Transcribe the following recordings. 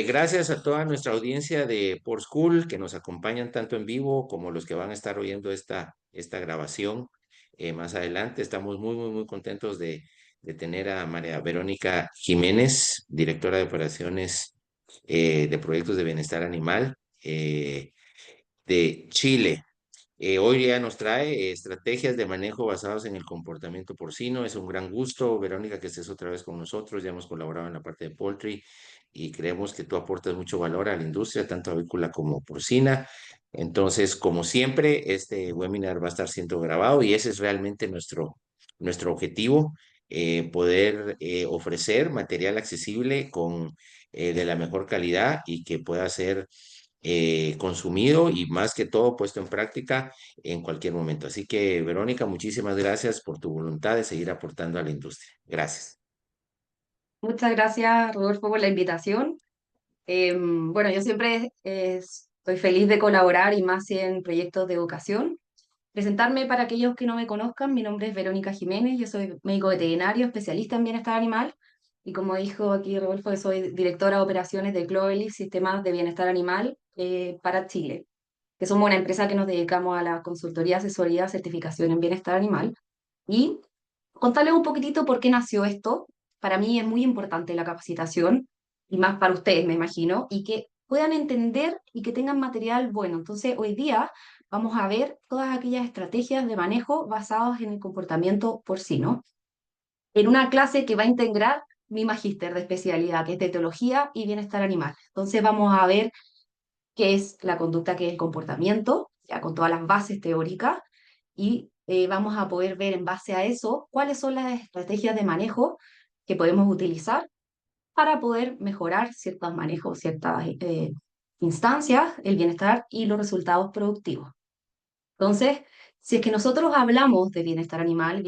Gracias a toda nuestra audiencia de Por School que nos acompañan tanto en vivo como los que van a estar oyendo esta grabación más adelante. Estamos muy contentos de tener a María Verónica Jiménez, directora de operaciones de proyectos de bienestar animal de Chile. Hoy ya nos trae estrategias de manejo basadas en el comportamiento porcino. Es un gran gusto, Verónica, que estés otra vez con nosotros. Ya hemos colaborado en la parte de poultry y creemos que tú aportas mucho valor a la industria, tanto avícola como porcina. Entonces, como siempre, este webinar va a estar siendo grabado y ese es realmente nuestro objetivo, poder ofrecer material accesible de la mejor calidad y que pueda ser consumido y más que todo puesto en práctica en cualquier momento. Así que, Verónica, muchísimas gracias por tu voluntad de seguir aportando a la industria. Gracias. Muchas gracias, Rodolfo, por la invitación. Bueno, yo siempre estoy feliz de colaborar y más si en proyectos de educación. Presentarme para aquellos que no me conozcan, mi nombre es Verónica Jiménez, yo soy médico veterinario, especialista en bienestar animal y como dijo aquí Rodolfo, soy directora de operaciones de Cloverleaf Sistemas de Bienestar Animal para Chile, que somos una empresa que nos dedicamos a la consultoría, asesoría, certificación en bienestar animal. Y contarles un poquitito por qué nació esto. Para mí es muy importante la capacitación, y más para ustedes, me imagino, y que puedan entender y que tengan material bueno. Entonces, hoy día vamos a ver todas aquellas estrategias de manejo basadas en el comportamiento porcino, en una clase que va a integrar mi magíster de especialidad, que es de etología y bienestar animal. Entonces, vamos a ver qué es la conducta, qué es el comportamiento, ya con todas las bases teóricas, y vamos a poder ver en base a eso cuáles son las estrategias de manejo que podemos utilizar para poder mejorar ciertos manejos, ciertas instancias, el bienestar y los resultados productivos. Entonces, si es que nosotros hablamos de bienestar animal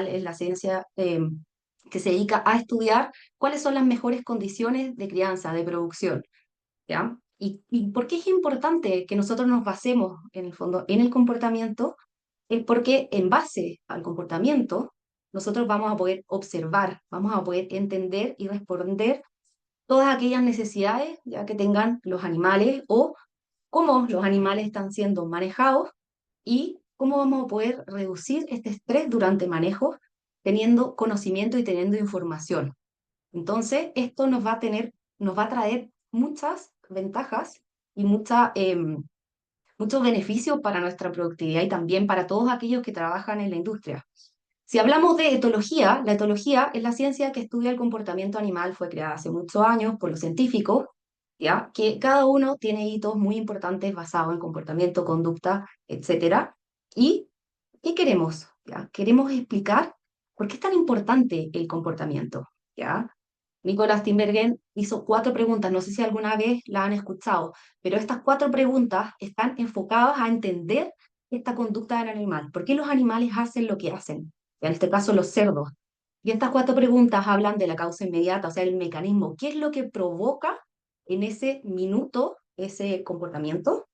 es la ciencia que se dedica a estudiar cuáles son las mejores condiciones de crianza, de producción, ¿ya? ¿Y por qué es importante que nosotros nos basemos, en el fondo, en el comportamiento? Es porque en base al comportamiento, nosotros vamos a poder observar, vamos a poder entender y responder todas aquellas necesidades ya que tengan los animales o cómo los animales están siendo manejados y cómo vamos a poder reducir este estrés durante el manejo teniendo conocimiento y teniendo información. Entonces, esto nos va a traer muchas ventajas y muchos beneficios para nuestra productividad y también para todos aquellos que trabajan en la industria. Si hablamos de etología, la etología es la ciencia que estudia el comportamiento animal, fue creada hace muchos años por los científicos, ¿ya? Que cada uno tiene hitos muy importantes basados en comportamiento, conducta, etcétera. ¿Y qué queremos? ¿Ya? Queremos explicar por qué es tan importante el comportamiento, ¿ya? Nicolás Tinbergen hizo 4 preguntas, no sé si alguna vez la han escuchado, pero estas 4 preguntas están enfocadas a entender esta conducta del animal. ¿Por qué los animales hacen lo que hacen? En este caso, los cerdos. Y estas 4 preguntas hablan de la causa inmediata, o sea, el mecanismo. ¿Qué es lo que provoca en ese minuto ese comportamiento?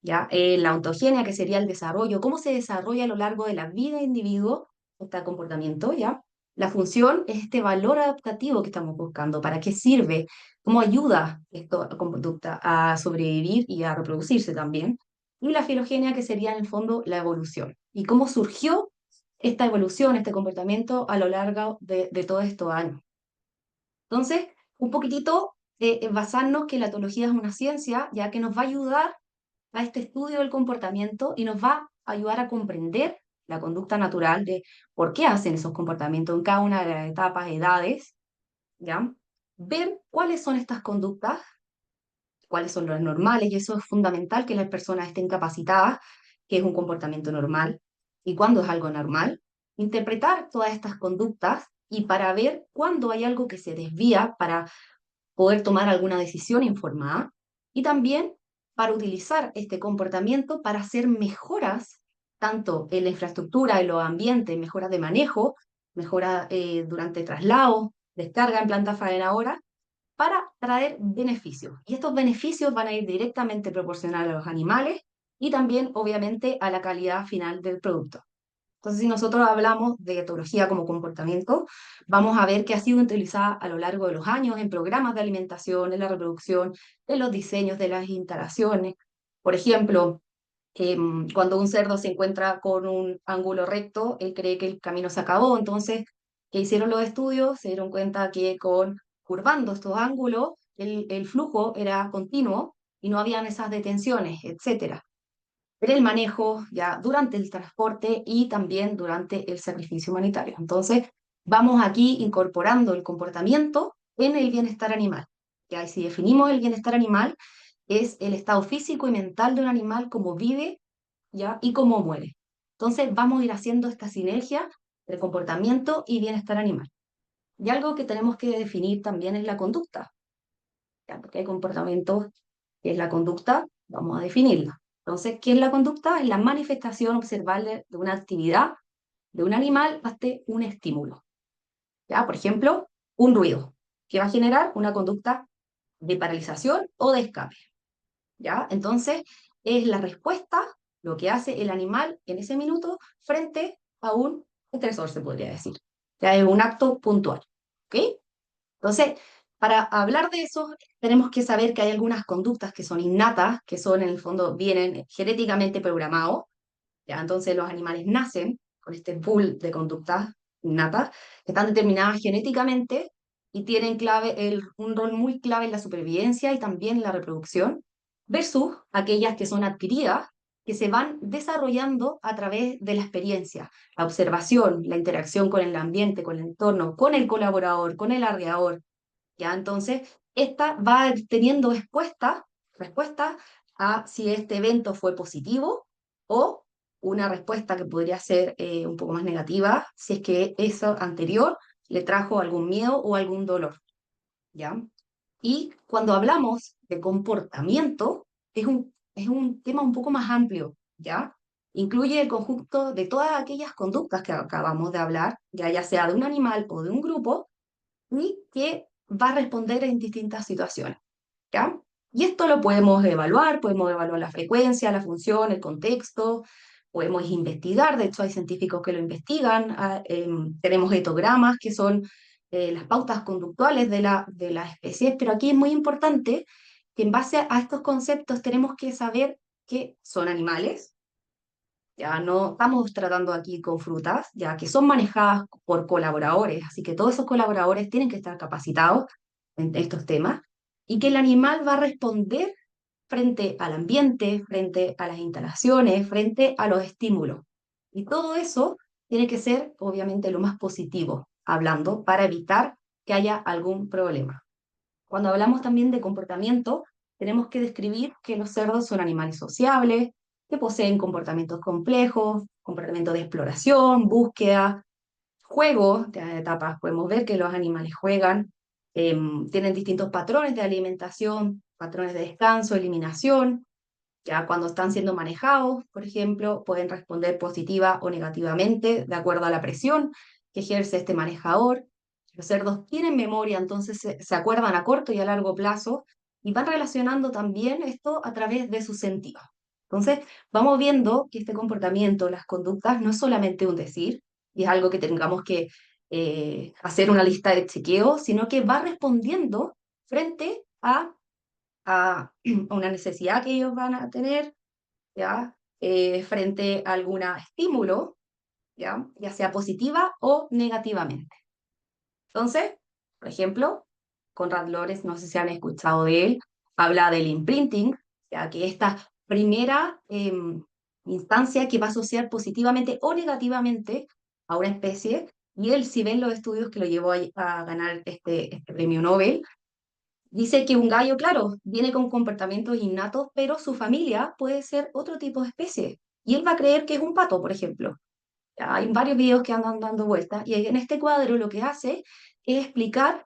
¿Ya? La ontogenia, que sería el desarrollo, cómo se desarrolla a lo largo de la vida del individuo este comportamiento, ¿ya? La función es este valor adaptativo que estamos buscando, para qué sirve, cómo ayuda esta conducta a sobrevivir y a reproducirse también. Y la filogenia, que sería en el fondo la evolución, y cómo surgió esta evolución, este comportamiento a lo largo de todos estos años. Entonces, un poquitito basarnos que la etología es una ciencia, ya que nos va a ayudar a este estudio del comportamiento y nos va a ayudar a comprender la conducta natural de por qué hacen esos comportamientos en cada una de las etapas, edades, ¿ya? Ver cuáles son estas conductas, cuáles son las normales, y eso es fundamental que las personas estén capacitadas, que es un comportamiento normal y cuándo es algo normal. Interpretar todas estas conductas y para ver cuándo hay algo que se desvía para poder tomar alguna decisión informada y también para utilizar este comportamiento para hacer mejoras tanto en la infraestructura, en los ambientes, mejoras de manejo, mejoras durante traslado, descarga en planta faenadora, para traer beneficios. Y estos beneficios van a ir directamente proporcionales a los animales y también, obviamente, a la calidad final del producto. Entonces, si nosotros hablamos de etología como comportamiento, vamos a ver que ha sido utilizada a lo largo de los años en programas de alimentación, en la reproducción, en los diseños de las instalaciones. Por ejemplo, cuando un cerdo se encuentra con un ángulo recto, él cree que el camino se acabó. Entonces, ¿qué hicieron los estudios? Se dieron cuenta que con curvando estos ángulos, el flujo era continuo y no habían esas detenciones, etcétera. Pero el manejo ya durante el transporte y también durante el sacrificio humanitario. Entonces, vamos aquí incorporando el comportamiento en el bienestar animal. Ya, y si definimos el bienestar animal, es el estado físico y mental de un animal, cómo vive, ¿ya? Y cómo muere. Entonces vamos a ir haciendo esta sinergia de comportamiento y bienestar animal. Y algo que tenemos que definir también es la conducta, ¿ya? Porque hay comportamientos que es la conducta, vamos a definirla. Entonces, ¿qué es la conducta? Es la manifestación observable de una actividad de un animal ante un estímulo. ¿Ya? Por ejemplo, un ruido, que va a generar una conducta de paralización o de escape. ¿Ya? Entonces, es la respuesta, lo que hace el animal en ese minuto frente a un estresor, se podría decir. Ya es un acto puntual. ¿Ok? Entonces, para hablar de eso, tenemos que saber que hay algunas conductas que son innatas, que son en el fondo, vienen genéticamente programados. ¿Ya? Entonces, los animales nacen con este pool de conductas innatas que están determinadas genéticamente y tienen un rol muy clave en la supervivencia y también en la reproducción, versus aquellas que son adquiridas, que se van desarrollando a través de la experiencia, la observación, la interacción con el ambiente, con el entorno, con el colaborador, con el arreador. ¿Ya? Entonces, esta va teniendo respuesta a si este evento fue positivo o una respuesta que podría ser un poco más negativa si es que eso anterior le trajo algún miedo o algún dolor. ¿Ya? Y cuando hablamos de comportamiento, es un tema un poco más amplio, ¿ya? Incluye el conjunto de todas aquellas conductas que acabamos de hablar, ya sea de un animal o de un grupo, y que va a responder en distintas situaciones, ¿ya? Y esto lo podemos evaluar la frecuencia, la función, el contexto, podemos investigar, de hecho hay científicos que lo investigan, tenemos etogramas que son las pautas conductuales de las especies, pero aquí es muy importante que en base a estos conceptos tenemos que saber que son animales, ya no estamos tratando aquí con frutas, ya que son manejadas por colaboradores, así que todos esos colaboradores tienen que estar capacitados en estos temas y que el animal va a responder frente al ambiente, frente a las instalaciones, frente a los estímulos. Y todo eso tiene que ser, obviamente, lo más positivo, hablando, para evitar que haya algún problema. Cuando hablamos también de comportamiento, tenemos que describir que los cerdos son animales sociables, que poseen comportamientos complejos, comportamiento de exploración, búsqueda, juego de etapas. Podemos ver que los animales juegan, tienen distintos patrones de alimentación, patrones de descanso, eliminación. Ya cuando están siendo manejados, por ejemplo, pueden responder positiva o negativamente de acuerdo a la presión que ejerce este manejador. Los cerdos tienen memoria, entonces se acuerdan a corto y a largo plazo y van relacionando también esto a través de sus sentidos. Entonces, vamos viendo que este comportamiento, las conductas, no es solamente un decir, y es algo que tengamos que hacer una lista de chequeo, sino que va respondiendo frente a una necesidad que ellos van a tener, ¿ya? Frente a algún estímulo, ¿ya? Ya sea positiva o negativamente. Entonces, por ejemplo, Conrad Lorenz, no sé si han escuchado de él, habla del imprinting, ya que esta primera instancia que va a asociar positivamente o negativamente a una especie, y él, si ven los estudios que lo llevó a ganar este premio Nobel, dice que un gallo, claro, viene con comportamientos innatos, pero su familia puede ser otro tipo de especie. Y él va a creer que es un pato, por ejemplo. Hay varios videos que andan dando vueltas y en este cuadro lo que hace es explicar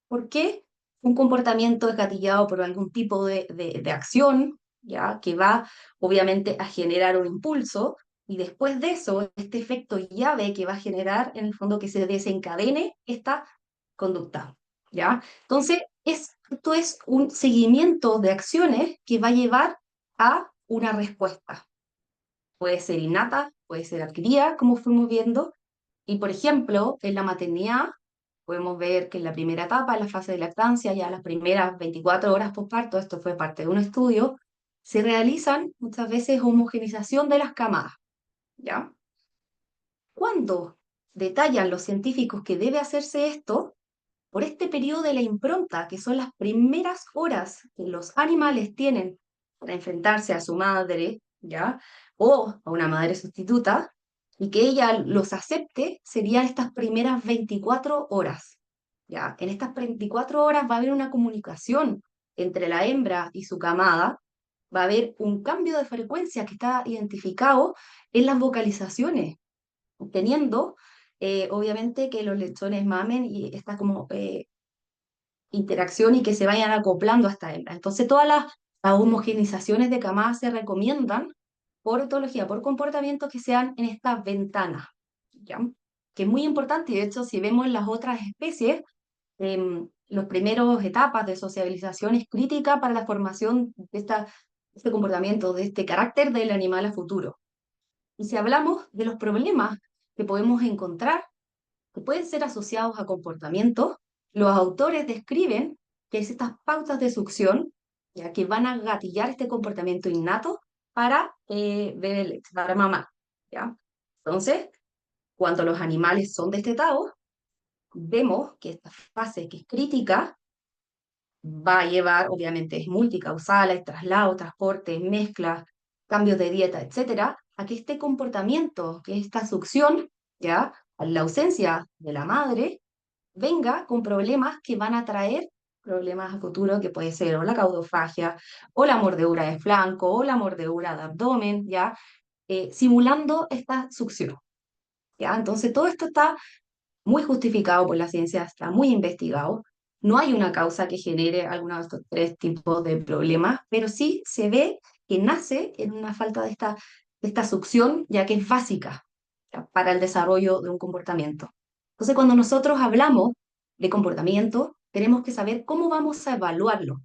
por qué un comportamiento es gatillado por algún tipo de acción, ¿ya? Que va obviamente a generar un impulso y después de eso, este efecto llave que va a generar en el fondo que se desencadene esta conducta, ¿ya? Entonces, esto es un seguimiento de acciones que va a llevar a una respuesta. Puede ser innata, puede ser adquirida, como fuimos viendo, y por ejemplo, en la maternidad, podemos ver que en la primera etapa, en la fase de lactancia, ya las primeras 24 horas postparto, esto fue parte de un estudio, se realizan muchas veces homogenización de las camadas, ¿ya? Cuando detallan los científicos que debe hacerse esto, por este periodo de la impronta, que son las primeras horas que los animales tienen para enfrentarse a su madre, ¿ya? O a una madre sustituta, y que ella los acepte, serían estas primeras 24 horas, ¿ya? En estas 24 horas va a haber una comunicación entre la hembra y su camada, va a haber un cambio de frecuencia que está identificado en las vocalizaciones, teniendo obviamente que los lechones mamen y esta como interacción y que se vayan acoplando a esta hembra. Entonces todas las homogenizaciones de camadas se recomiendan por etología, por comportamiento que sean en estas ventanas, ¿ya? Que es muy importante y de hecho si vemos en las otras especies, los primeros etapas de sociabilización es crítica para la formación de este comportamiento, de este carácter del animal a futuro. Y si hablamos de los problemas que podemos encontrar, que pueden ser asociados a comportamientos, los autores describen que es estas pautas de succión, ya que van a gatillar este comportamiento innato para beber leche, para mamar, ¿ya? Entonces, cuando los animales son destetados, vemos que esta fase que es crítica va a llevar, obviamente es multicausal, hay traslado, transporte, mezcla, cambios de dieta, etcétera, a que este comportamiento, que esta succión, ya, a la ausencia de la madre, venga con problemas que van a traer problemas a futuro, que puede ser o la caudofagia, o la mordedura de flanco, o la mordedura de abdomen, ya, simulando esta succión, ya. Entonces todo esto está muy justificado por la ciencia, está muy investigado. No hay una causa que genere alguno de estos tres tipos de problemas, pero sí se ve que nace en una falta de esta succión, ya que es básica, ¿ya? Para el desarrollo de un comportamiento. Entonces, cuando nosotros hablamos de comportamiento, tenemos que saber cómo vamos a evaluarlo,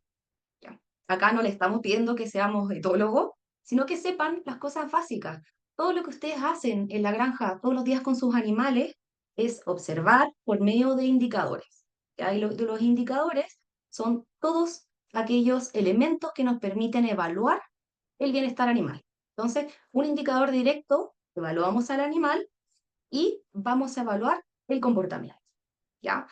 ¿ya? Acá no le estamos pidiendo que seamos etólogos, sino que sepan las cosas básicas. Todo lo que ustedes hacen en la granja todos los días con sus animales es observar por medio de indicadores, ¿ya? Y de los indicadores son todos aquellos elementos que nos permiten evaluar el bienestar animal. Entonces, un indicador directo, evaluamos al animal y vamos a evaluar el comportamiento, ¿ya?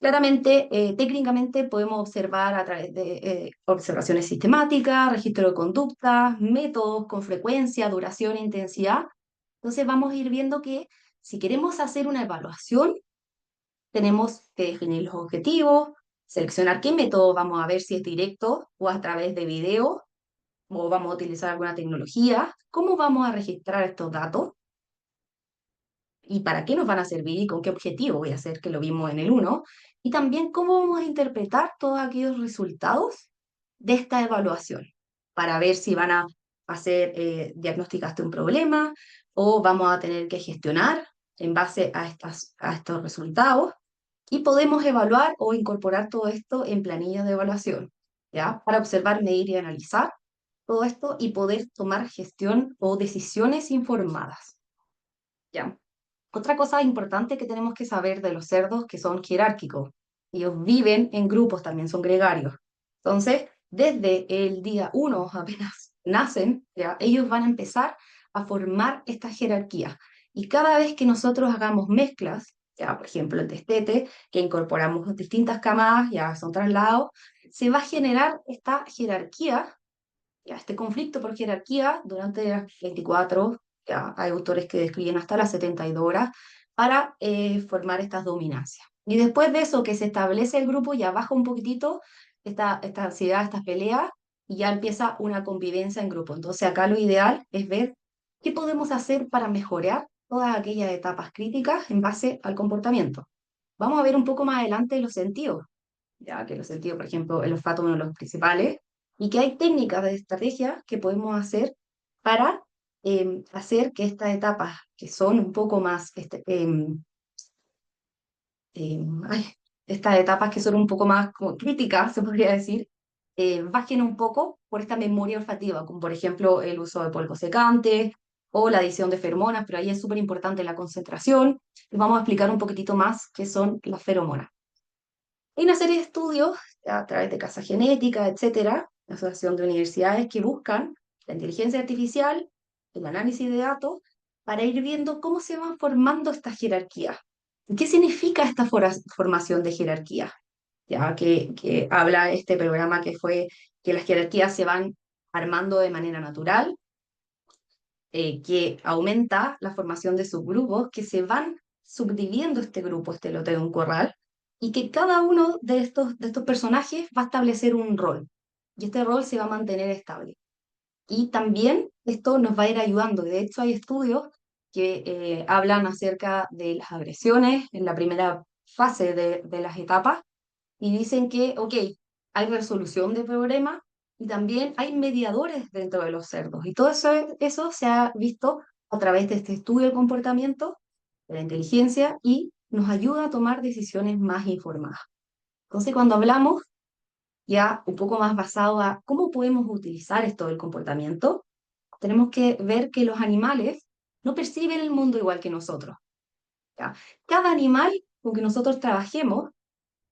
Claramente, técnicamente podemos observar a través de observaciones sistemáticas, registro de conductas, métodos con frecuencia, duración e intensidad. Entonces vamos a ir viendo que si queremos hacer una evaluación, tenemos que definir los objetivos, seleccionar qué método vamos a ver si es directo o a través de video o vamos a utilizar alguna tecnología, cómo vamos a registrar estos datos y para qué nos van a servir y con qué objetivo voy a hacer, que lo vimos en el uno, y también cómo vamos a interpretar todos aquellos resultados de esta evaluación, para ver si van a hacer, diagnosticaste un problema o vamos a tener que gestionar en base a estos resultados y podemos evaluar o incorporar todo esto en planillas de evaluación, ¿ya? Para observar, medir y analizar todo esto y poder tomar gestión o decisiones informadas, ¿ya? Otra cosa importante que tenemos que saber de los cerdos que son jerárquicos. Ellos viven en grupos, también son gregarios. Entonces, desde el día uno, apenas nacen, ¿ya? Ellos van a empezar a formar esta jerarquía. Y cada vez que nosotros hagamos mezclas, ya, por ejemplo, el destete, que incorporamos distintas camadas, ya son traslados, se va a generar esta jerarquía, ya, este conflicto por jerarquía durante las 24, ya, hay autores que describen hasta las 72 horas, para formar estas dominancias. Y después de eso que se establece el grupo, ya baja un poquitito esta ansiedad, estas peleas, y ya empieza una convivencia en grupo. Entonces acá lo ideal es ver qué podemos hacer para mejorar todas aquellas etapas críticas en base al comportamiento. Vamos a ver un poco más adelante los sentidos, ya que los sentidos, por ejemplo, el olfato es uno de los principales, y que hay técnicas de estrategias que podemos hacer para hacer que estas etapas, que son un poco más, ay, estas etapas que son un poco más como críticas, se podría decir, bajen un poco por esta memoria olfativa, como por ejemplo el uso de polvo secante, o la adición de feromonas, pero ahí es súper importante la concentración. Y vamos a explicar un poquitito más qué son las feromonas. Hay una serie de estudios a través de Casa Genética, etcétera, la Asociación de Universidades que buscan la inteligencia artificial, el análisis de datos, para ir viendo cómo se van formando estas jerarquías. ¿Qué significa esta formación de jerarquía? Ya que habla este programa que fue que las jerarquías se van armando de manera natural, que aumenta la formación de subgrupos, que se van subdividiendo este grupo, este lote de un corral, y que cada uno de estos personajes va a establecer un rol, y este rol se va a mantener estable. Y también esto nos va a ir ayudando, y de hecho hay estudios que hablan acerca de las agresiones en la primera fase de las etapas, y dicen que, ok, hay resolución de problemas y también hay mediadores dentro de los cerdos. Y todo eso se ha visto a través de este estudio del comportamiento, de la inteligencia, y nos ayuda a tomar decisiones más informadas. Entonces, cuando hablamos ya un poco más basado a cómo podemos utilizar esto del comportamiento, tenemos que ver que los animales no perciben el mundo igual que nosotros. ¿Ya? Cada animal con que nosotros trabajemos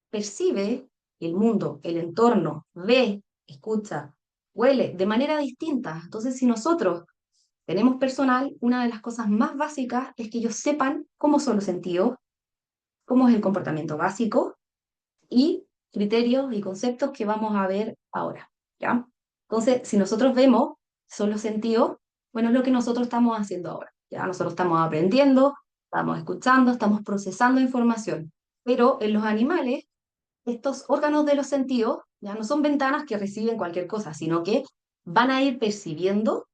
percibe el mundo, el entorno, ve, escucha, huele de manera distinta. Entonces, si nosotros tenemos personal, una de las cosas más básicas es que ellos sepan cómo son los sentidos, cómo es el comportamiento básico y criterios y conceptos que vamos a ver ahora, ¿ya? Entonces, si nosotros vemos son los sentidos, bueno, es lo que nosotros estamos haciendo ahora, ¿ya? Nosotros estamos aprendiendo, estamos escuchando, estamos procesando información, pero en los animales estos órganos de los sentidos ya no son ventanas que reciben cualquier cosa, sino que van a ir percibiendo,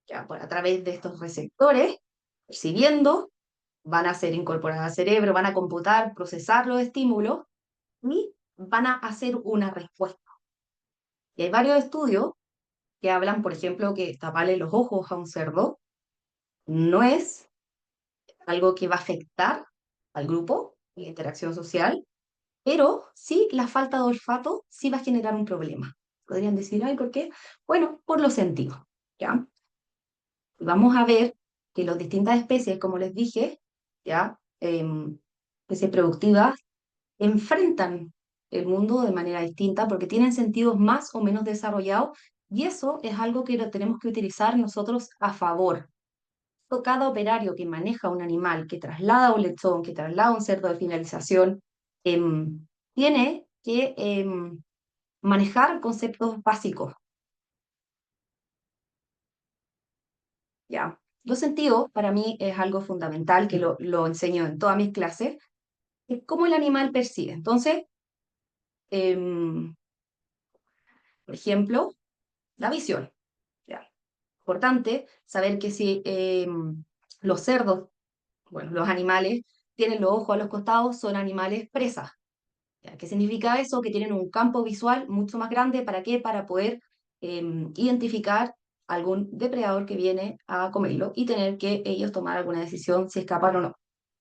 ya por a través de estos receptores, percibiendo, van a ser incorporadas al cerebro, van a computar, procesar los estímulos y van a hacer una respuesta. Y hay varios estudios que hablan, por ejemplo, que taparle los ojos a un cerdo no es algo que va a afectar al grupo y la interacción social, pero sí la falta de olfato sí va a generar un problema. Podrían decir, ay, ¿por qué? Bueno, por los sentidos, ¿ya? Y vamos a ver que las distintas especies, como les dije, ¿ya? Especies productivas, enfrentan el mundo de manera distinta porque tienen sentidos más o menos desarrollados y eso es algo que lo tenemos que utilizar nosotros a favor. Cada operario que maneja un animal, que traslada un lechón, que traslada un cerdo de finalización, tiene que manejar conceptos básicos, ¿ya? Los sentidos, para mí, es algo fundamental que lo enseño en todas mis clases, es cómo el animal percibe. Entonces, em, por ejemplo, la visión, ¿ya? Importante saber que si los cerdos, bueno, los animales, tienen los ojos a los costados, son animales presas. ¿Ya? ¿Qué significa eso? Que tienen un campo visual mucho más grande. ¿Para qué? Para poder identificar algún depredador que viene a comerlo y tener que ellos tomar alguna decisión si escapar o no.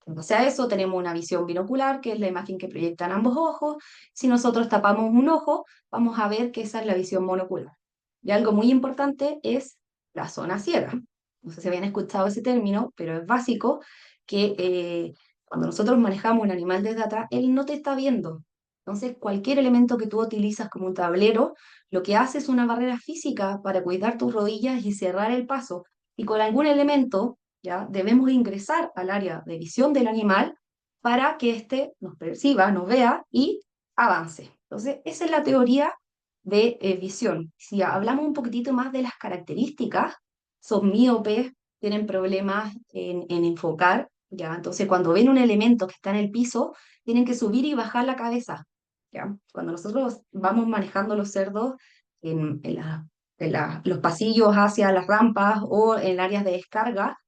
En base a eso tenemos una visión binocular, que es la imagen que proyectan ambos ojos. Si nosotros tapamos un ojo, vamos a ver que esa es la visión monocular. Y algo muy importante es la zona ciega. No sé si habían escuchado ese término, pero es básico que cuando nosotros manejamos un animal desde atrás, él no te está viendo. Entonces, cualquier elemento que tú utilizas como un tablero, lo que hace es una barrera física para cuidar tus rodillas y cerrar el paso. Y con algún elemento, ya debemos ingresar al área de visión del animal para que éste nos perciba, nos vea y avance. Entonces, esa es la teoría de visión. Si hablamos un poquitito más de las características, son míopes, tienen problemas en enfocar, ¿ya? Entonces, cuando ven un elemento que está en el piso, tienen que subir y bajar la cabeza, ¿ya? Cuando nosotros vamos manejando los cerdos los pasillos hacia las rampas o en áreas de descarga,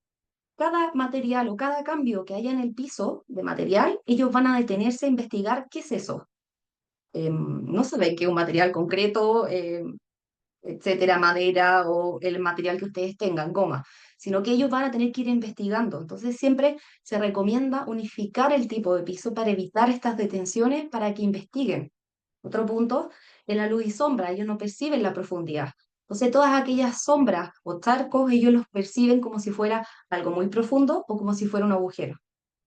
cada material o cada cambio que haya en el piso de material, ellos van a detenerse a investigar qué es eso. No saben que es un material concreto, etcétera, madera o el material que ustedes tengan, goma, sino que ellos van a tener que ir investigando. Entonces siempre se recomienda unificar el tipo de piso para evitar estas detenciones para que investiguen. Otro punto, en la luz y sombra, ellos no perciben la profundidad. Entonces todas aquellas sombras o charcos ellos los perciben como si fuera algo muy profundo o como si fuera un agujero.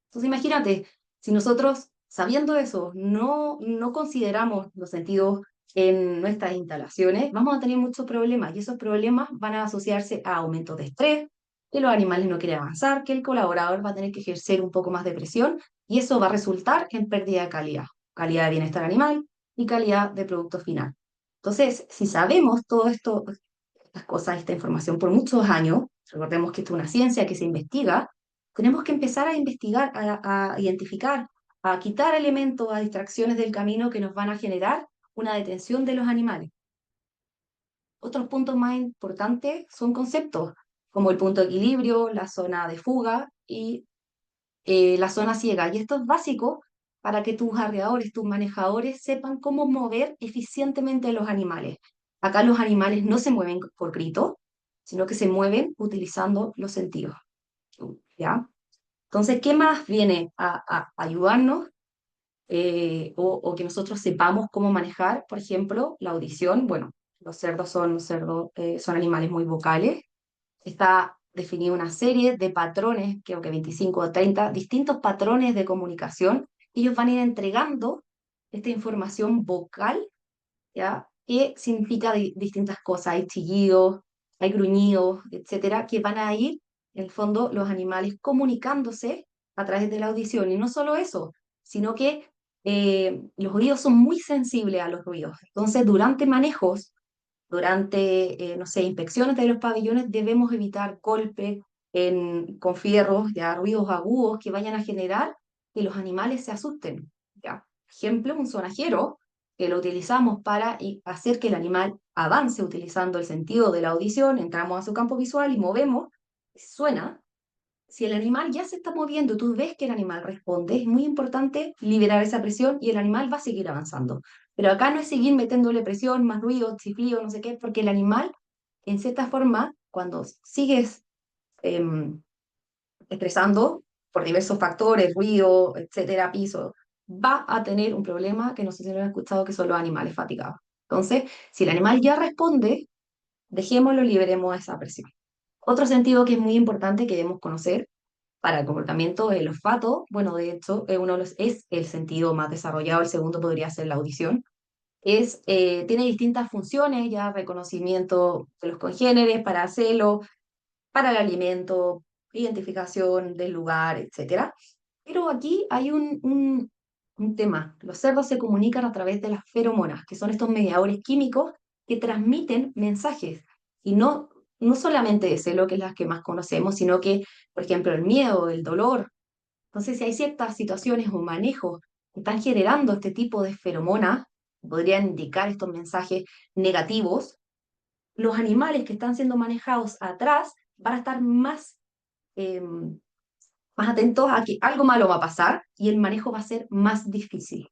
Entonces imagínate, si nosotros, sabiendo eso, no consideramos los sentidos en nuestras instalaciones, vamos a tener muchos problemas y esos problemas van a asociarse a aumentos de estrés, que los animales no quieren avanzar, que el colaborador va a tener que ejercer un poco más de presión y eso va a resultar en pérdida de calidad, calidad de bienestar animal y calidad de producto final. Entonces, si sabemos todo esto, estas cosas, esta información por muchos años, recordemos que esto es una ciencia que se investiga, tenemos que empezar a investigar, a identificar, a quitar elementos, a distracciones del camino que nos van a generar una detención de los animales. Otros puntos más importantes son conceptos como el punto de equilibrio, la zona de fuga y la zona ciega. Y esto es básico para que tus arreadores, tus manejadores sepan cómo mover eficientemente los animales. Acá los animales no se mueven por grito, sino que se mueven utilizando los sentidos. ¿Ya? Entonces, ¿qué más viene a ayudarnos o que nosotros sepamos cómo manejar, por ejemplo, la audición? Bueno, los cerdos son animales muy vocales. Está definida una serie de patrones, creo que 25 o 30 distintos patrones de comunicación. Ellos van a ir entregando esta información vocal, ¿ya? Que significa distintas cosas. Hay chillidos, hay gruñidos, etcétera, que van a ir, en el fondo, los animales comunicándose a través de la audición. Y no solo eso, sino que los oídos son muy sensibles a los ruidos. Entonces, durante manejos, durante, no sé, inspecciones de los pabellones, debemos evitar golpes con fierros, ya ruidos agudos que vayan a generar que los animales se asusten. ¿Ya? Ejemplo, un sonajero que lo utilizamos para hacer que el animal avance utilizando el sentido de la audición, entramos a su campo visual y movemos, suena. Si el animal ya se está moviendo, tú ves que el animal responde, es muy importante liberar esa presión y el animal va a seguir avanzando. Pero acá no es seguir metiéndole presión, más ruido, chiflido, no sé qué, porque el animal, en cierta forma, cuando sigues em, estresando por diversos factores, ruido, etcétera, piso, va a tener un problema que no sé si lo han escuchado, que son los animales fatigados. Entonces, si el animal ya responde, dejémoslo, liberemos esa presión. Otro sentido que es muy importante que debemos conocer para el comportamiento el olfato, bueno, de hecho, es el sentido más desarrollado, el segundo podría ser la audición. Tiene distintas funciones, ya reconocimiento de los congéneres, para hacerlo, para el alimento, identificación del lugar, etcétera. Pero aquí hay un tema. Los cerdos se comunican a través de las feromonas, que son estos mediadores químicos que transmiten mensajes. Y no solamente ese, lo que es las que más conocemos, sino que, por ejemplo, el miedo, el dolor. Entonces, si hay ciertas situaciones o manejos que están generando este tipo de feromonas, podrían indicar estos mensajes negativos, los animales que están siendo manejados atrás van a estar más atentos a que algo malo va a pasar y el manejo va a ser más difícil.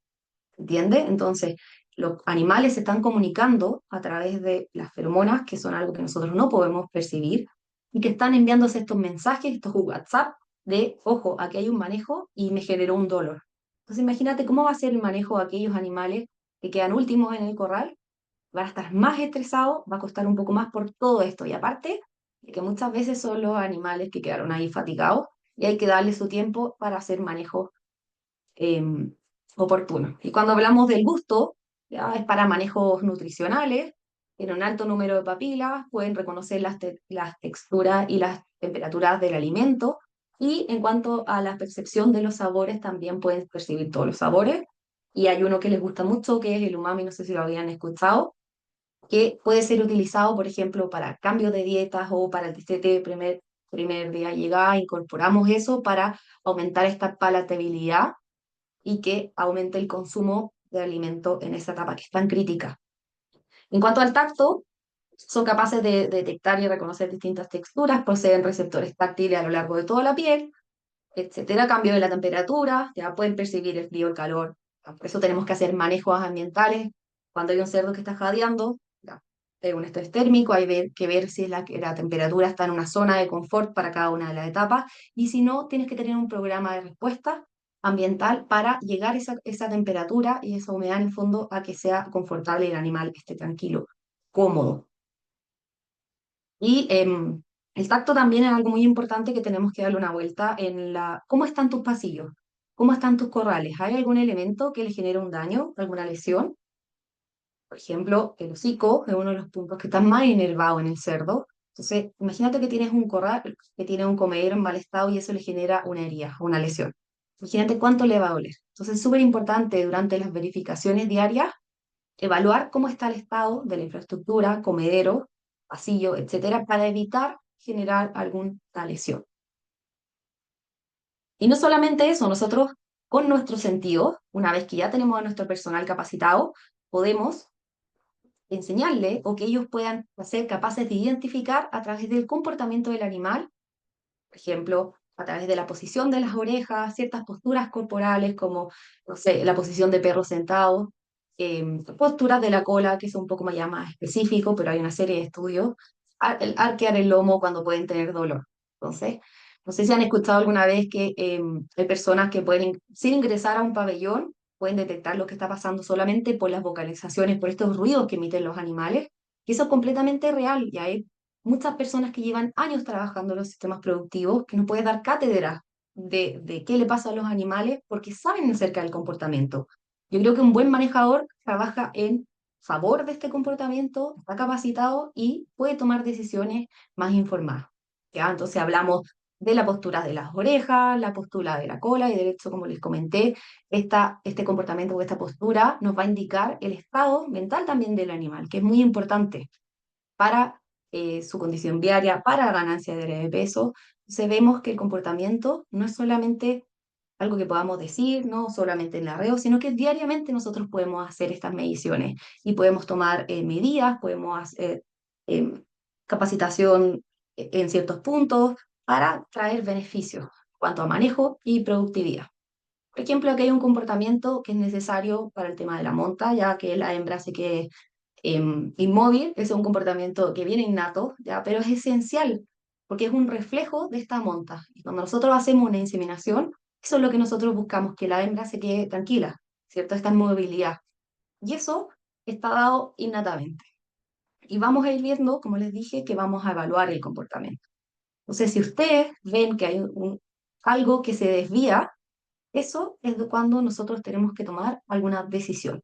¿Entiende? Entonces, los animales se están comunicando a través de las feromonas, que son algo que nosotros no podemos percibir, y que están enviándose estos mensajes, estos WhatsApp, de, ojo, aquí hay un manejo y me generó un dolor. Entonces, imagínate cómo va a ser el manejo de aquellos animales que quedan últimos en el corral, van a estar más estresados, va a costar un poco más por todo esto. Y aparte, de que muchas veces son los animales que quedaron ahí fatigados y hay que darle su tiempo para hacer manejo eh, oportuno. Y cuando hablamos del gusto, ya es para manejos nutricionales, en un alto número de papilas, pueden reconocer las texturas y las temperaturas del alimento. Y en cuanto a la percepción de los sabores, también pueden percibir todos los sabores. Y hay uno que les gusta mucho, que es el umami, no sé si lo habían escuchado, que puede ser utilizado, por ejemplo, para cambios de dietas o para el destete primer día de llegada. Incorporamos eso para aumentar esta palatabilidad y que aumente el consumo de alimento en esa etapa que es tan crítica. En cuanto al tacto, son capaces de detectar y reconocer distintas texturas, poseen receptores táctiles a lo largo de toda la piel, etcétera, cambio de la temperatura, ya pueden percibir el frío, el calor. Por eso tenemos que hacer manejos ambientales. Cuando hay un cerdo que está jadeando, ya, es un estrés térmico, que ver si la temperatura está en una zona de confort para cada una de las etapas, y si no, tienes que tener un programa de respuesta ambiental para llegar a esa temperatura y esa humedad en el fondo a que sea confortable y el animal esté tranquilo, cómodo. Y el tacto también es algo muy importante que tenemos que darle una vuelta en cómo están tus pasillos, cómo están tus corrales. ¿Hay algún elemento que le genere un daño, alguna lesión? Por ejemplo, el hocico es uno de los puntos que está más inervado en el cerdo. Entonces, imagínate que tienes un corral que tiene un comedero en mal estado y eso le genera una herida, una lesión. Imagínate cuánto le va a doler. Entonces, es súper importante durante las verificaciones diarias evaluar cómo está el estado de la infraestructura, comedero, pasillo, etcétera, para evitar generar alguna lesión. Y no solamente eso, nosotros con nuestros sentidos, una vez que ya tenemos a nuestro personal capacitado, podemos enseñarle o que ellos puedan ser capaces de identificar a través del comportamiento del animal, por ejemplo, a través de la posición de las orejas, ciertas posturas corporales como, no sé, la posición de perro sentado, posturas de la cola, que es un poco más, ya más específico, pero hay una serie de estudios, el arquear el lomo cuando pueden tener dolor. Entonces, no sé si han escuchado alguna vez que hay personas que pueden, sin ingresar a un pabellón, pueden detectar lo que está pasando solamente por las vocalizaciones, por estos ruidos que emiten los animales, y eso es completamente real, y hay muchas personas que llevan años trabajando en los sistemas productivos, que nos pueden dar cátedra de qué le pasa a los animales porque saben acerca del comportamiento. Yo creo que un buen manejador trabaja en favor de este comportamiento, está capacitado y puede tomar decisiones más informadas. ¿Ya? Entonces hablamos de la postura de las orejas, la postura de la cola y de hecho, como les comenté, este comportamiento o esta postura nos va a indicar el estado mental también del animal, que es muy importante para su condición viaria, para la ganancia de peso. Entonces vemos que el comportamiento no es solamente algo que podamos decir, no solamente en el arreo, sino que diariamente nosotros podemos hacer estas mediciones y podemos tomar medidas, podemos hacer em, capacitación en ciertos puntos para traer beneficios en cuanto a manejo y productividad. Por ejemplo, aquí hay un comportamiento que es necesario para el tema de la monta, ya que la hembra se quede inmóvil, ese es un comportamiento que viene innato, ¿ya? Pero es esencial porque es un reflejo de esta monta. Y cuando nosotros hacemos una inseminación, eso es lo que nosotros buscamos, que la hembra se quede tranquila, ¿cierto? Esta movilidad. Y eso está dado innatamente. Y vamos a ir viendo, como les dije, que vamos a evaluar el comportamiento. Entonces, si ustedes ven que hay algo que se desvía, eso es de cuando nosotros tenemos que tomar alguna decisión.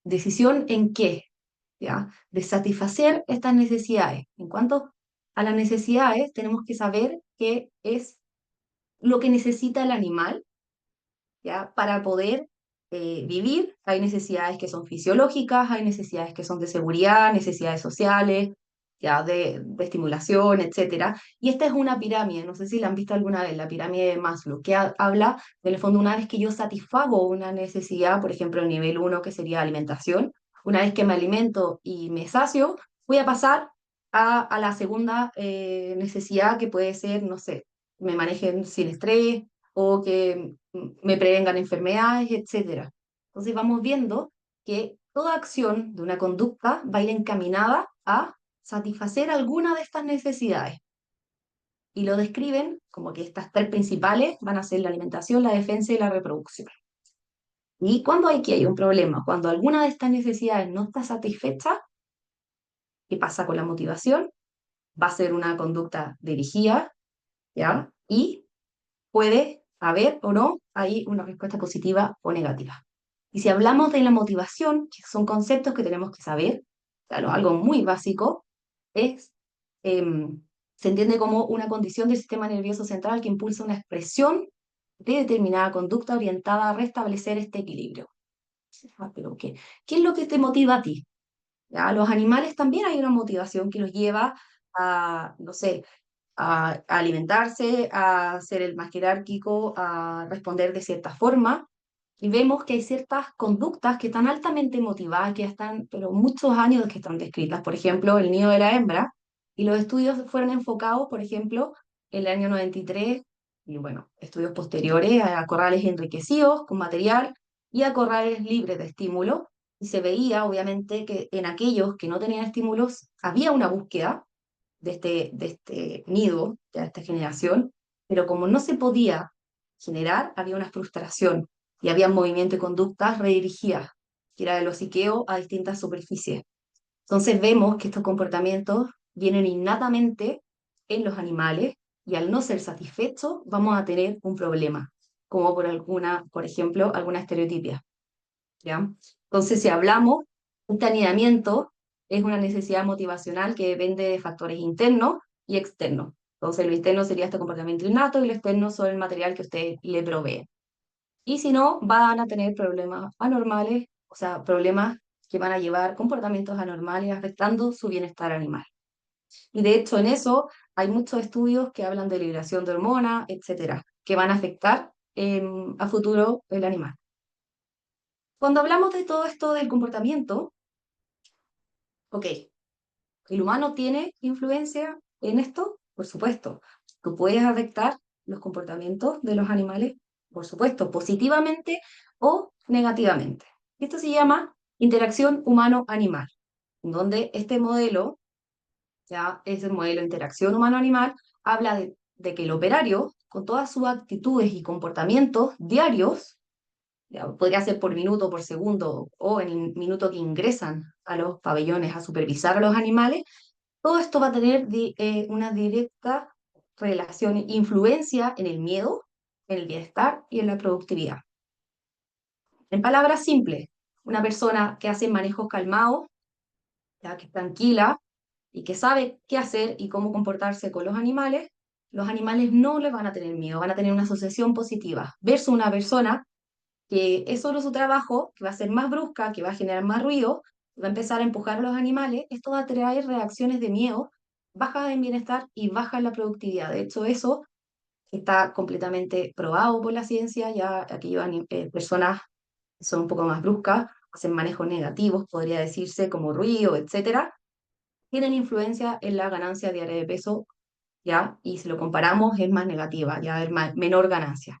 ¿Decisión en qué? ¿Ya? De satisfacer estas necesidades. En cuanto a las necesidades, tenemos que saber qué es lo que necesita el animal, ¿ya? Para poder vivir. Hay necesidades que son fisiológicas, hay necesidades que son de seguridad, necesidades sociales, ya de estimulación, etcétera. Y esta es una pirámide, no sé si la han visto alguna vez, la pirámide de Maslow, que habla, en el fondo, una vez que yo satisfago una necesidad, por ejemplo, el nivel uno que sería alimentación, una vez que me alimento y me sacio, voy a pasar a la segunda necesidad que puede ser, no sé, me manejen sin estrés o que me prevengan enfermedades, etcétera. Entonces vamos viendo que toda acción de una conducta va a ir encaminada a satisfacer alguna de estas necesidades. Y lo describen como que estas tres principales van a ser la alimentación, la defensa y la reproducción. Y cuando hay un problema, cuando alguna de estas necesidades no está satisfecha, ¿qué pasa con la motivación? Va a ser una conducta dirigida, ¿ya? Y puede haber o no ahí una respuesta positiva o negativa. Y si hablamos de la motivación, que son conceptos que tenemos que saber, claro, algo muy básico, es, se entiende como una condición del sistema nervioso central que impulsa una expresión de determinada conducta orientada a restablecer este equilibrio. Ah, pero ¿qué es lo que te motiva a ti? ¿Ya? A los animales también hay una motivación que los lleva a, no sé, a alimentarse, a ser el más jerárquico, a responder de cierta forma. Y vemos que hay ciertas conductas que están altamente motivadas, que ya están, pero muchos años que están descritas. Por ejemplo, el nido de la hembra. Y los estudios fueron enfocados, por ejemplo, en el año 93, y bueno, estudios posteriores a corrales enriquecidos con material y a corrales libres de estímulo. Y se veía, obviamente, que en aquellos que no tenían estímulos había una búsqueda de este nido, de esta generación, pero como no se podía generar, había una frustración y había movimiento y conductas redirigidas, que era el hociqueo a distintas superficies. Entonces vemos que estos comportamientos vienen innatamente en los animales y al no ser satisfechos vamos a tener un problema, como por ejemplo, alguna estereotipia, ¿ya? Entonces, si hablamos, este anidamiento es una necesidad motivacional que depende de factores internos y externos. Entonces, lo interno sería este comportamiento innato y lo externo son el material que usted le provee. Y si no, van a tener problemas anormales, o sea, problemas que van a llevar comportamientos anormales afectando su bienestar animal. Y de hecho, en eso hay muchos estudios que hablan de liberación de hormonas, etcétera, que van a afectar a futuro el animal. Cuando hablamos de todo esto del comportamiento, ok, ¿el humano tiene influencia en esto? Por supuesto. ¿Tú puedes afectar los comportamientos de los animales? Por supuesto, positivamente o negativamente. Esto se llama interacción humano-animal, donde este modelo, ya es el modelo de interacción humano-animal, habla de que el operario, con todas sus actitudes y comportamientos diarios, ya, podría ser por minuto, por segundo o en el minuto que ingresan a los pabellones a supervisar a los animales, todo esto va a tener una directa relación, influencia en el miedo, en el bienestar y en la productividad. En palabras simples, una persona que hace manejos calmados, ya que es tranquila y que sabe qué hacer y cómo comportarse con los animales no le van a tener miedo, van a tener una asociación positiva, versus una persona que es solo su trabajo, que va a ser más brusca, que va a generar más ruido, va a empezar a empujar a los animales, esto va a traer reacciones de miedo, baja en bienestar y baja en la productividad. De hecho, eso está completamente probado por la ciencia, ya aquellas personas que son un poco más bruscas, hacen manejos negativos, podría decirse, como ruido, etcétera, tienen influencia en la ganancia diaria de peso, ya, y si lo comparamos es más negativa, ya es menor ganancia.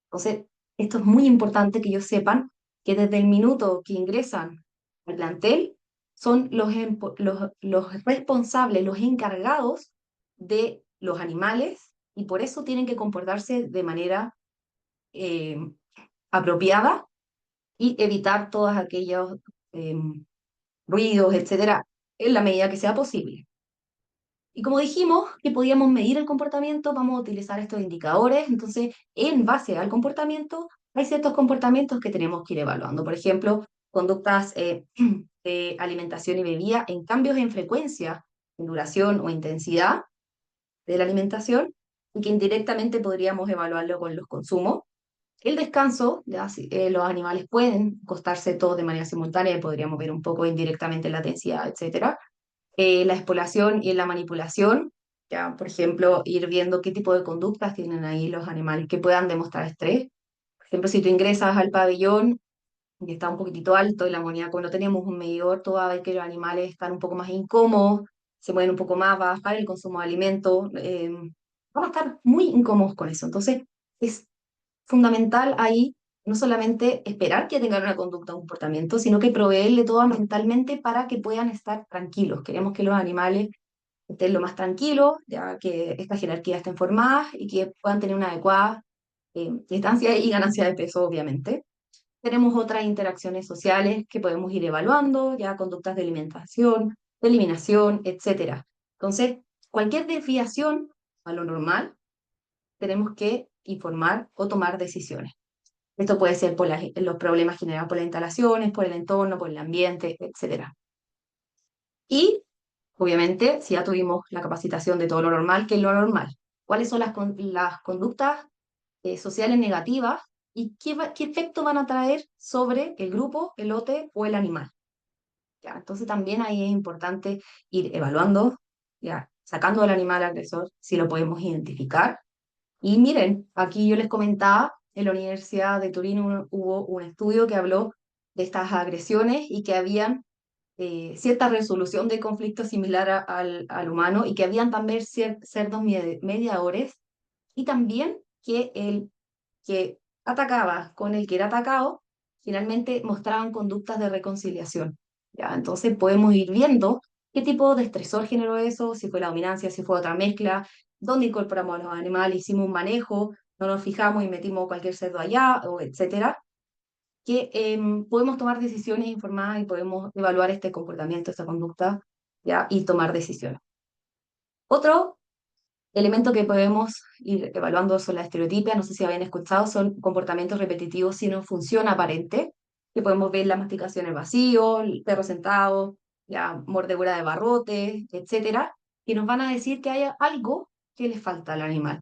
Entonces, esto es muy importante que ellos sepan que desde el minuto que ingresan al plantel son los responsables, los encargados de los animales y por eso tienen que comportarse de manera eh, apropiada y evitar todos aquellos eh, ruidos, etcétera, en la medida que sea posible. Y como dijimos que podíamos medir el comportamiento, vamos a utilizar estos indicadores. Entonces, en base al comportamiento, hay ciertos comportamientos que tenemos que ir evaluando. Por ejemplo, conductas de alimentación y bebida en cambios en frecuencia, en duración o intensidad de la alimentación, y que indirectamente podríamos evaluarlo con los consumos. El descanso, ya, los animales pueden acostarse todos de manera simultánea y podríamos ver un poco indirectamente la densidad, etcétera, la exploración y la manipulación, ya, por ejemplo, ir viendo qué tipo de conductas tienen ahí los animales que puedan demostrar estrés. Por ejemplo, si tú ingresas al pabellón y está un poquitito alto el amoníaco, no tenemos un medidor, tú vas a ver que los animales están un poco más incómodos, se mueven un poco más, va a bajar el consumo de alimentos, van a estar muy incómodos con eso. Entonces, es fundamental ahí no solamente esperar que tengan una conducta o un comportamiento, sino que proveerle todo mentalmente para que puedan estar tranquilos. Queremos que los animales estén lo más tranquilos, ya que esta jerarquía esté formada y que puedan tener una adecuada distancia y ganancia de peso, obviamente. Tenemos otras interacciones sociales que podemos ir evaluando, ya conductas de alimentación, de eliminación, etcétera. Entonces, cualquier desviación a lo normal, tenemos que informar o tomar decisiones. Esto puede ser por los problemas generados por las instalaciones, por el entorno, por el ambiente, etcétera. Y, obviamente, si ya tuvimos la capacitación de todo lo normal, ¿qué es lo normal? ¿Cuáles son las conductas sociales negativas y qué efecto van a traer sobre el grupo, el lote o el animal? ¿Ya? Entonces también ahí es importante ir evaluando, ya, sacando al animal agresor si lo podemos identificar. Y miren, aquí yo les comentaba, en la Universidad de Turín hubo un estudio que habló de estas agresiones y que habían cierta resolución de conflictos similar al humano y que habían también cerdos mediadores y también que el que atacaba con el que era atacado finalmente mostraban conductas de reconciliación. ¿Ya? Entonces podemos ir viendo qué tipo de estresor generó eso, si fue la dominancia, si fue otra mezcla, dónde incorporamos a los animales, hicimos un manejo, no nos fijamos y metimos cualquier cerdo allá, o etcétera. que podemos tomar decisiones informadas y podemos evaluar este comportamiento, esta conducta, ¿ya? Y tomar decisiones. Otro elemento que podemos ir evaluando son las estereotipias, no sé si habían escuchado, son comportamientos repetitivos sin función aparente, que podemos ver la masticación en el vacío, el perro sentado, la mordedura de barrote, etcétera, que nos van a decir que hay algo que le falta al animal.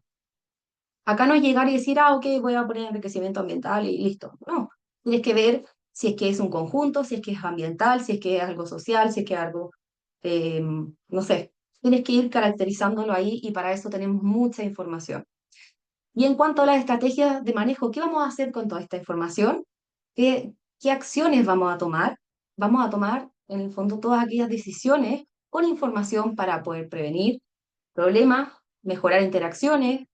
Acá no es llegar y decir, ok, voy a poner enriquecimiento ambiental y listo. No, tienes que ver si es que es un conjunto, si es que es ambiental, si es que es algo social, si es que es algo, no sé. Tienes que ir caracterizándolo ahí y para eso tenemos mucha información. Y en cuanto a las estrategias de manejo, ¿qué vamos a hacer con toda esta información? ¿Qué acciones vamos a tomar? Vamos a tomar, en el fondo, todas aquellas decisiones con información para poder prevenir problemas, mejorar interacciones,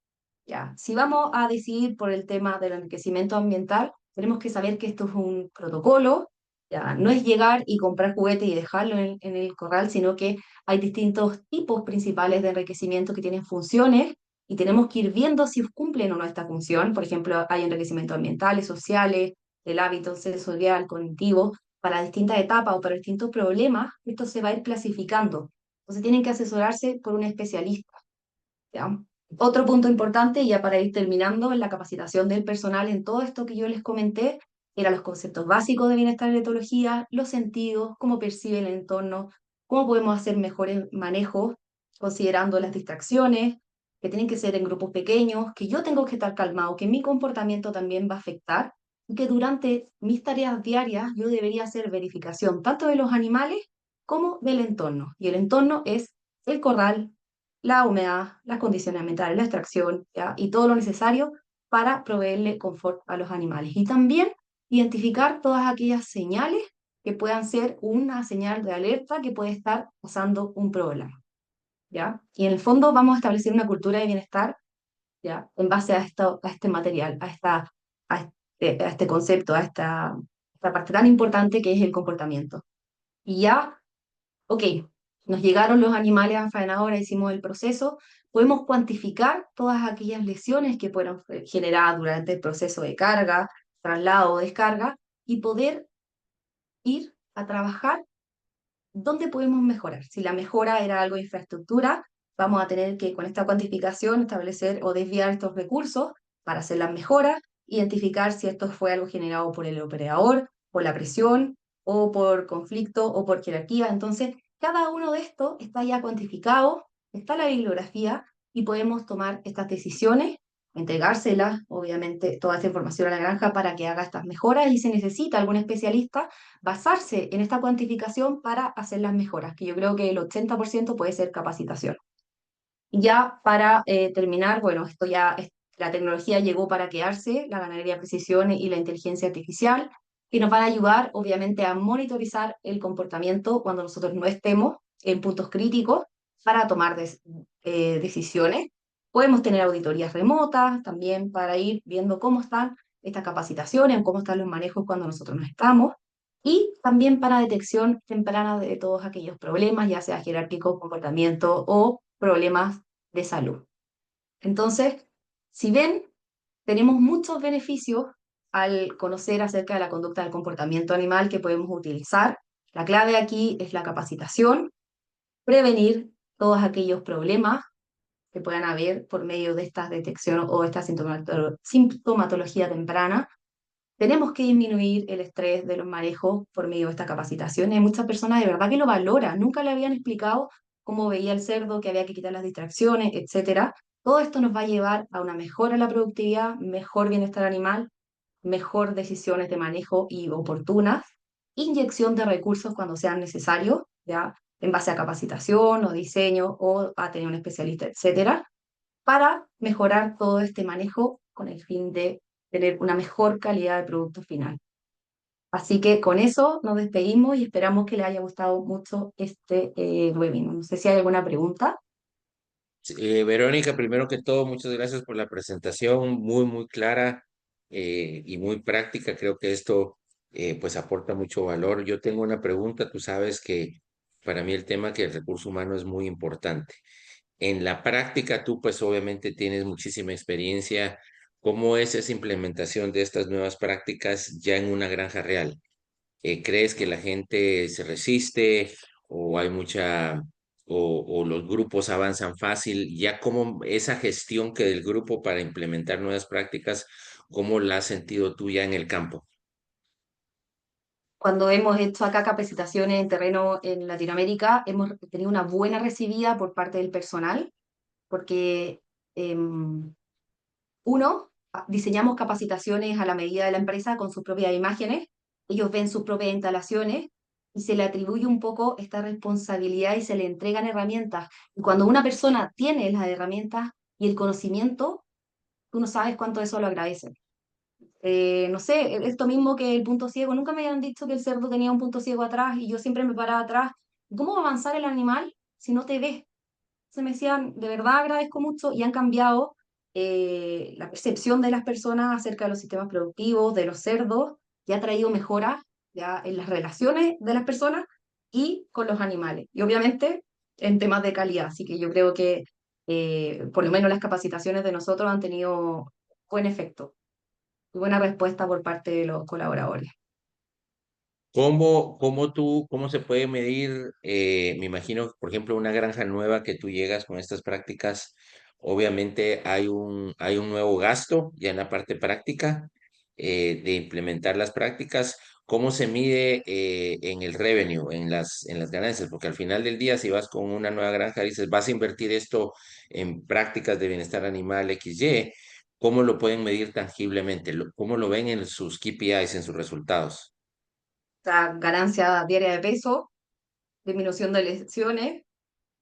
ya, si vamos a decidir por el tema del enriquecimiento ambiental, tenemos que saber que esto es un protocolo, ya, no es llegar y comprar juguete y dejarlo en el corral, sino que hay distintos tipos principales de enriquecimiento que tienen funciones y tenemos que ir viendo si cumplen o no esta función. Por ejemplo, hay enriquecimientos ambientales, sociales, del hábito sensorial, cognitivo, para distintas etapas o para distintos problemas, esto se va a ir clasificando. Entonces tienen que asesorarse por un especialista. ¿Ya? Otro punto importante, y ya para ir terminando, en la capacitación del personal en todo esto que yo les comenté, eran los conceptos básicos de bienestar y etología, los sentidos, cómo percibe el entorno, cómo podemos hacer mejores manejos, considerando las distracciones, que tienen que ser en grupos pequeños, que yo tengo que estar calmado, que mi comportamiento también va a afectar, y que durante mis tareas diarias yo debería hacer verificación tanto de los animales como del entorno. Y el entorno es el corral, la humedad, las condiciones ambientales, la extracción, ¿ya? Y todo lo necesario para proveerle confort a los animales. Y también identificar todas aquellas señales que puedan ser una señal de alerta que puede estar pasando un problema, ¿ya? Y en el fondo vamos a establecer una cultura de bienestar, ¿ya? En base a este material, a este concepto, esta parte tan importante que es el comportamiento. Y ya ok, nos llegaron los animales a faenadora, hicimos el proceso, podemos cuantificar todas aquellas lesiones que fueron generadas durante el proceso de carga, traslado o descarga y poder ir a trabajar dónde podemos mejorar. Si la mejora era algo de infraestructura, vamos a tener que con esta cuantificación establecer o desviar estos recursos para hacer las mejoras, identificar si esto fue algo generado por el operador, por la presión o por conflicto o por jerarquía. Entonces, cada uno de estos está ya cuantificado, está la bibliografía y podemos tomar estas decisiones, entregárselas, obviamente, toda esta información a la granja para que haga estas mejoras y si necesita algún especialista basarse en esta cuantificación para hacer las mejoras, que yo creo que el 80% puede ser capacitación. Ya para terminar, bueno, la tecnología llegó para quedarse, la ganadería de precisión y la inteligencia artificial, que nos van a ayudar, obviamente, a monitorizar el comportamiento cuando nosotros no estemos en puntos críticos para tomar decisiones. Podemos tener auditorías remotas también para ir viendo cómo están estas capacitaciones, cómo están los manejos cuando nosotros no estamos. Y también para detección temprana de todos aquellos problemas, ya sea jerárquico, comportamiento o problemas de salud. Entonces, si ven, tenemos muchos beneficios al conocer acerca de la conducta del comportamiento animal que podemos utilizar. La clave aquí es la capacitación, prevenir todos aquellos problemas que puedan haber por medio de esta detección o esta sintomatología temprana. Tenemos que disminuir el estrés de los manejos por medio de esta capacitación. Hay muchas personas de verdad que lo valoran, nunca le habían explicado cómo veía el cerdo, que había que quitar las distracciones, etcétera. Todo esto nos va a llevar a una mejora en la productividad, mejor bienestar animal, mejor decisiones de manejo y oportunas, inyección de recursos cuando sean necesarios, ya en base a capacitación o diseño o a tener un especialista, etcétera, para mejorar todo este manejo con el fin de tener una mejor calidad de producto final. Así que con eso nos despedimos y esperamos que les haya gustado mucho este webinar. No sé si hay alguna pregunta. Verónica, primero que todo, muchas gracias por la presentación, muy, muy clara y muy práctica. Creo que esto pues aporta mucho valor. Yo tengo una pregunta, tú sabes que para mí el tema que el recurso humano es muy importante. En la práctica, tú pues obviamente tienes muchísima experiencia ¿Cómo es esa implementación de estas nuevas prácticas ya en una granja real? ¿Crees que la gente se resiste o hay o los grupos avanzan fácil? Ya como esa gestión que del grupo para implementar nuevas prácticas, ¿cómo la has sentido tú ya en el campo? Cuando hemos hecho acá capacitaciones en terreno en Latinoamérica, hemos tenido una buena recibida por parte del personal, porque em, uno, diseñamos capacitaciones a la medida de la empresa con sus propias imágenes, ellos ven sus propias instalaciones y se le atribuye un poco esta responsabilidad y se le entregan herramientas. Y cuando una persona tiene las herramientas y el conocimiento, tú no sabes cuánto eso lo agradecen. No sé, esto mismo que el punto ciego, nunca me habían dicho que el cerdo tenía un punto ciego atrás y yo siempre me paraba atrás. ¿Cómo va a avanzar el animal si no te ves? Se me decían, de verdad agradezco mucho y han cambiado la percepción de las personas acerca de los sistemas productivos, de los cerdos, y ha traído mejoras ya en las relaciones de las personas y con los animales. Y obviamente en temas de calidad. Así que yo creo que por lo menos las capacitaciones de nosotros han tenido buen efecto y buena respuesta por parte de los colaboradores. ¿Cómo se puede medir? Me imagino, por ejemplo, una granja nueva que tú llegas con estas prácticas, obviamente hay un nuevo gasto ya en la parte práctica de implementar las prácticas. ¿Cómo se mide en el revenue, en en las ganancias? Porque al final del día, si vas con una nueva granja, dices, vas a invertir esto en prácticas de bienestar animal XY, ¿cómo lo pueden medir tangiblemente? ¿Cómo lo ven en sus KPIs, en sus resultados? O sea, ganancia diaria de peso, disminución de lesiones,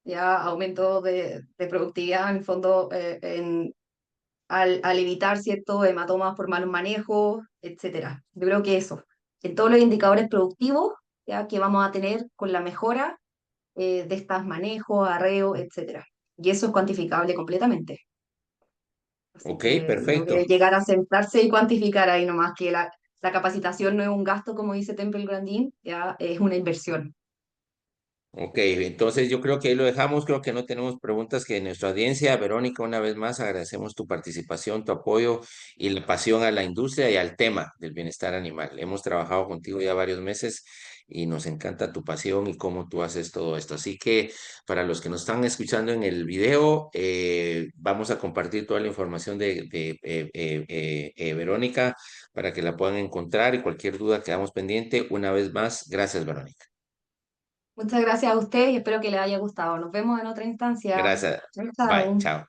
ya aumento de productividad en fondo al evitar ciertos hematomas por malos manejos, etcétera. Yo creo que eso, en todos los indicadores productivos ya que vamos a tener con la mejora de estos manejos, arreo, etcétera. Y eso es cuantificable completamente. Así Ok, que yo creo que perfecto. llegar a sentarse y cuantificar ahí nomás que la capacitación no es un gasto, como dice Temple Grandin, ya es una inversión. Ok, entonces yo creo que ahí lo dejamos. Creo que no tenemos preguntas que de nuestra audiencia. Verónica, una vez más agradecemos tu participación, tu apoyo y la pasión a la industria y al tema del bienestar animal. Hemos trabajado contigo ya varios meses y nos encanta tu pasión y cómo tú haces todo esto. Así que para los que nos están escuchando en el video, vamos a compartir toda la información de Verónica para que la puedan encontrar y cualquier duda quedamos pendiente. Una vez más, gracias, Verónica. Muchas gracias a usted y espero que les haya gustado. Nos vemos en otra instancia. Gracias. Chao, Bye. chao. Chao.